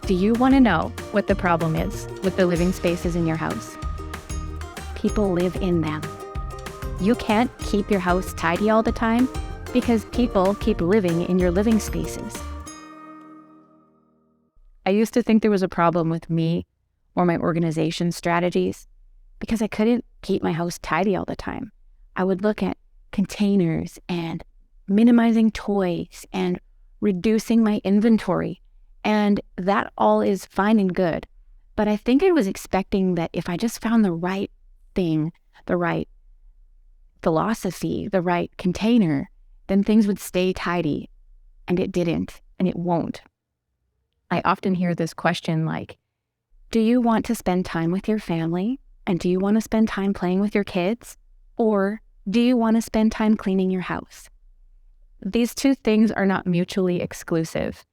Do you want to know what the problem is with the living spaces in your house? People live in them. You can't keep your house tidy all the time because people keep living in your living spaces. I used to think there was a problem with me or my organization strategies because I couldn't keep my house tidy all the time. I would look at containers and minimizing toys and reducing my inventory. And that all is fine and good. But I think I was expecting that if I just found the right thing, the right philosophy, the right container, then things would stay tidy. And it didn't, and it won't. I often hear this question like, do you want to spend time with your family? And do you want to spend time playing with your kids? Or do you want to spend time cleaning your house? These two things are not mutually exclusive.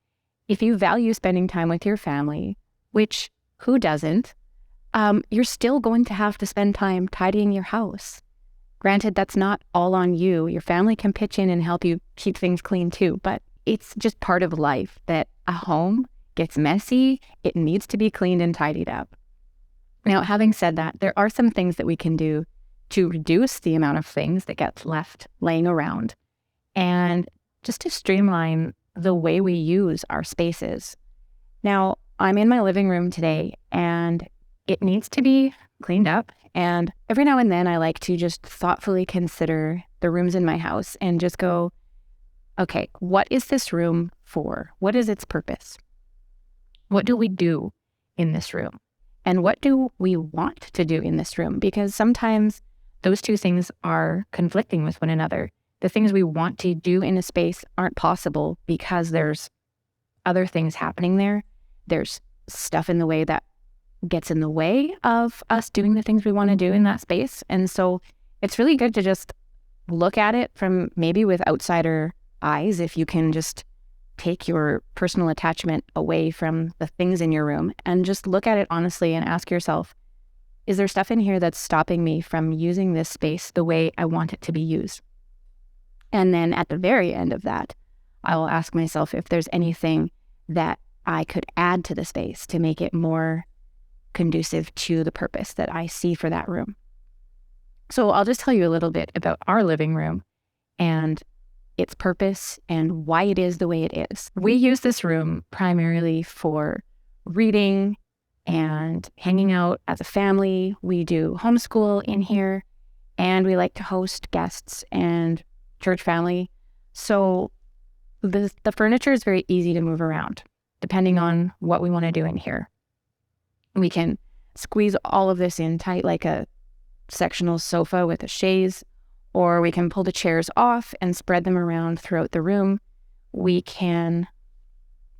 If you value spending time with your family, which who doesn't, you're still going to have to spend time tidying your house. Granted, that's not all on you. Your family can pitch in and help you keep things clean too, but it's just part of life that a home gets messy. It needs to be cleaned and tidied up. Now, having said that, there are some things that we can do to reduce the amount of things that get left laying around and just to streamline the way we use our spaces. Now, I'm in my living room today and it needs to be cleaned up. And every now and then I like to just thoughtfully consider the rooms in my house and just go, okay, what is this room for? What is its purpose? What do we do in this room? And what do we want to do in this room? Because sometimes those two things are conflicting with one another. The things we want to do in a space aren't possible because there's other things happening there. There's stuff in the way that gets in the way of us doing the things we want to do in that space. And so it's really good to just look at it from maybe with outsider eyes, if you can just take your personal attachment away from the things in your room and just look at it honestly and ask yourself, is there stuff in here that's stopping me from using this space the way I want it to be used? And then at the very end of that, I will ask myself if there's anything that I could add to the space to make it more conducive to the purpose that I see for that room. So I'll just tell you a little bit about our living room and its purpose and why it is the way it is. We use this room primarily for reading and hanging out as a family. We do homeschool in here, and we like to host guests and church family. So the furniture is very easy to move around depending on what we want to do in here. We can squeeze all of this in tight like a sectional sofa with a chaise, or we can pull the chairs off and spread them around throughout the room. We can,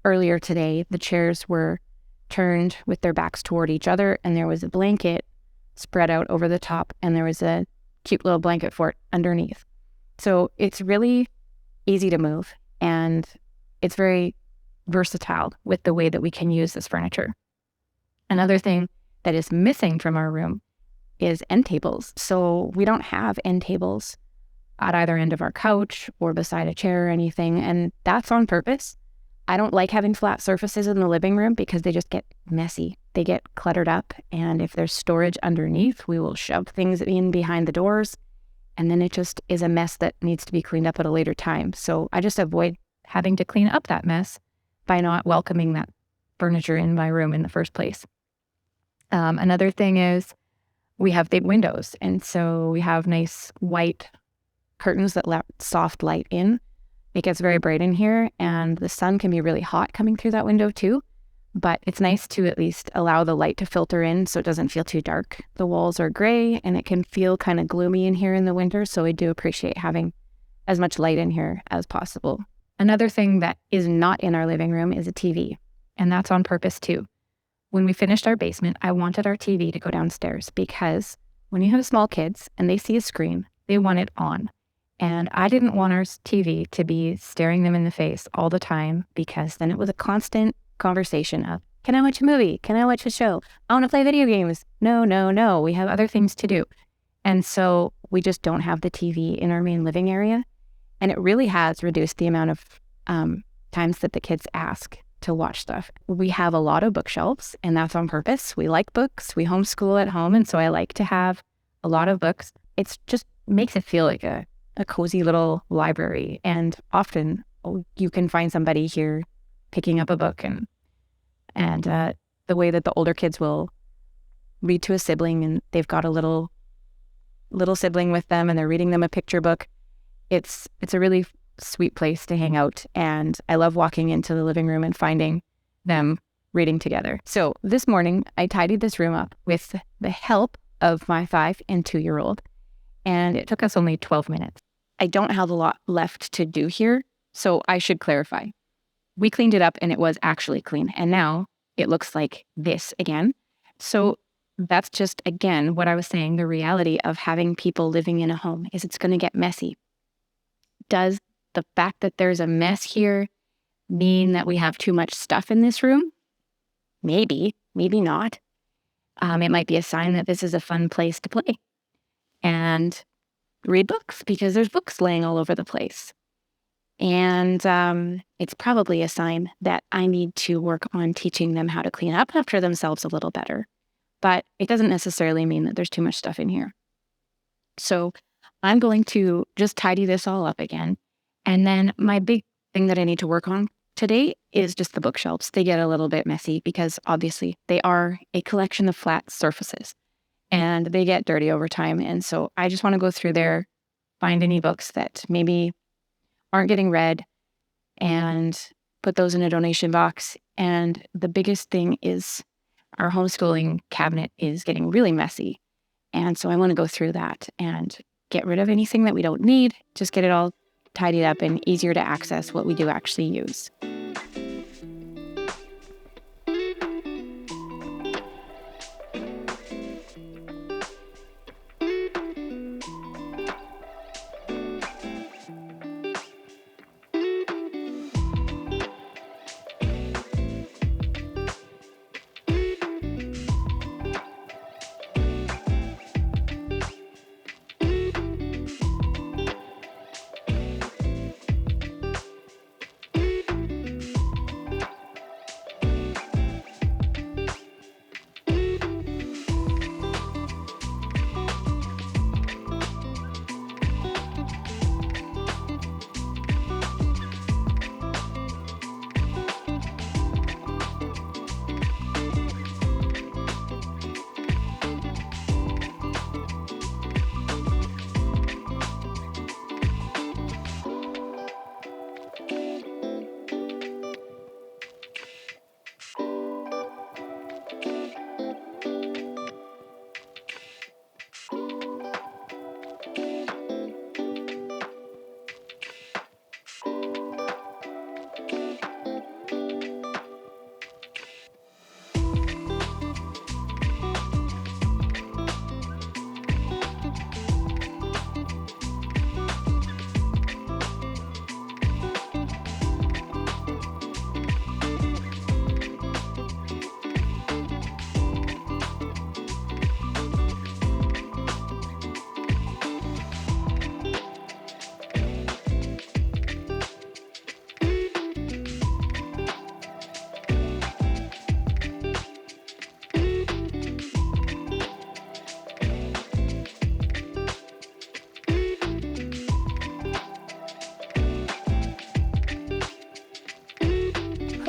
earlier today, the chairs were turned with their backs toward each other and there was a blanket spread out over the top and there was a cute little blanket fort underneath. So it's really easy to move and it's very versatile with the way that we can use this furniture. Another thing that is missing from our room is end tables. So we don't have end tables at either end of our couch or beside a chair or anything. And that's on purpose. I don't like having flat surfaces in the living room because they just get messy. They get cluttered up. And if there's storage underneath, we will shove things in behind the doors. And then it just is a mess that needs to be cleaned up at a later time. So I just avoid having to clean up that mess by not welcoming that furniture in my room in the first place. Another thing is we have big windows. And so we have nice white curtains that let soft light in. It gets very bright in here and the sun can be really hot coming through that window too. But it's nice to at least allow the light to filter in so it doesn't feel too dark. The walls are gray and it can feel kind of gloomy in here in the winter. So I do appreciate having as much light in here as possible. Another thing that is not in our living room is a TV. And that's on purpose too. When we finished our basement, I wanted our TV to go downstairs because when you have small kids and they see a screen, they want it on. And I didn't want our TV to be staring them in the face all the time because then it was a constant conversation of, can I watch a movie? Can I watch a show? I want to play video games. No. We have other things to do. And so we just don't have the TV in our main living area. And it really has reduced the amount of times that the kids ask to watch stuff. We have a lot of bookshelves, and that's on purpose. We like books. We homeschool at home, and so I like to have a lot of books. It's just makes it feel like a cozy little library. And often you can find somebody here picking up a book, and the way that the older kids will read to a sibling, and they've got a little sibling with them, and they're reading them a picture book. It's a really sweet place to hang out, and I love walking into the living room and finding them reading together. So this morning, I tidied this room up with the help of my 5 and 2-year-old, and it took us only 12 minutes. I don't have a lot left to do here, so I should clarify. We cleaned it up, and it was actually clean, and now it looks like this again. So that's just, again, what I was saying, the reality of having people living in a home is it's going to get messy. Does the fact that there's a mess here mean that we have too much stuff in this room? Maybe not. It might be a sign that this is a fun place to play and read books, because there's books laying all over the place. And it's probably a sign that I need to work on teaching them how to clean up after themselves a little better. But it doesn't necessarily mean that there's too much stuff in here. So I'm going to just tidy this all up again. And then my big thing that I need to work on today is just the bookshelves. They get a little bit messy because obviously they are a collection of flat surfaces and they get dirty over time. And so I just want to go through there, find any books that maybe aren't getting read, and put those in a donation box. And the biggest thing is our homeschooling cabinet is getting really messy. And so I want to go through that and get rid of anything that we don't need, just get it all tidied up and easier to access what we do actually use.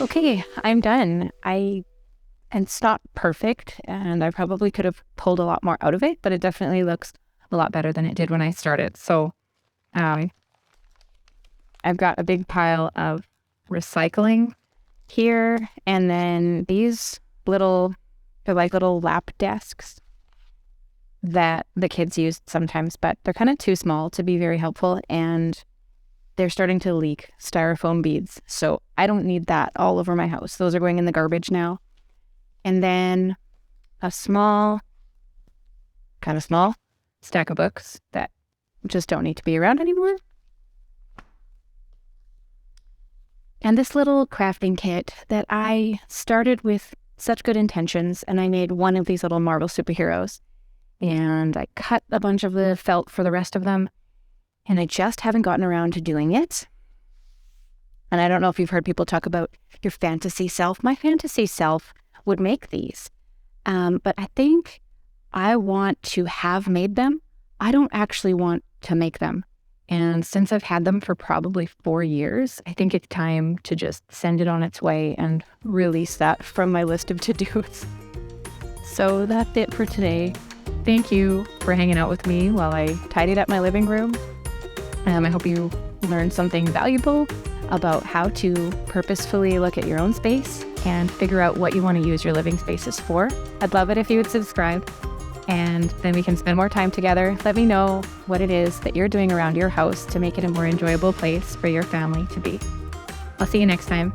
Okay, I'm done. It's not perfect, and I probably could have pulled a lot more out of it, but it definitely looks a lot better than it did when I started. So I've got a big pile of recycling here, and then these they're like little lap desks that the kids use sometimes, but they're kind of too small to be very helpful, and they're starting to leak styrofoam beads. So I don't need that all over my house. Those are going in the garbage now. And then a kind of small stack of books that just don't need to be around anymore. And this little crafting kit that I started with such good intentions, and I made one of these little Marvel superheroes, and I cut a bunch of the felt for the rest of them, and I just haven't gotten around to doing it. And I don't know if you've heard people talk about your fantasy self. My fantasy self would make these. But I think I want to have made them. I don't actually want to make them. And since I've had them for probably 4 years, I think it's time to just send it on its way and release that from my list of to-dos. So that's it for today. Thank you for hanging out with me while I tidied up my living room. I hope you learned something valuable about how to purposefully look at your own space and figure out what you want to use your living spaces for. I'd love it if you would subscribe, and then we can spend more time together. Let me know what it is that you're doing around your house to make it a more enjoyable place for your family to be. I'll see you next time.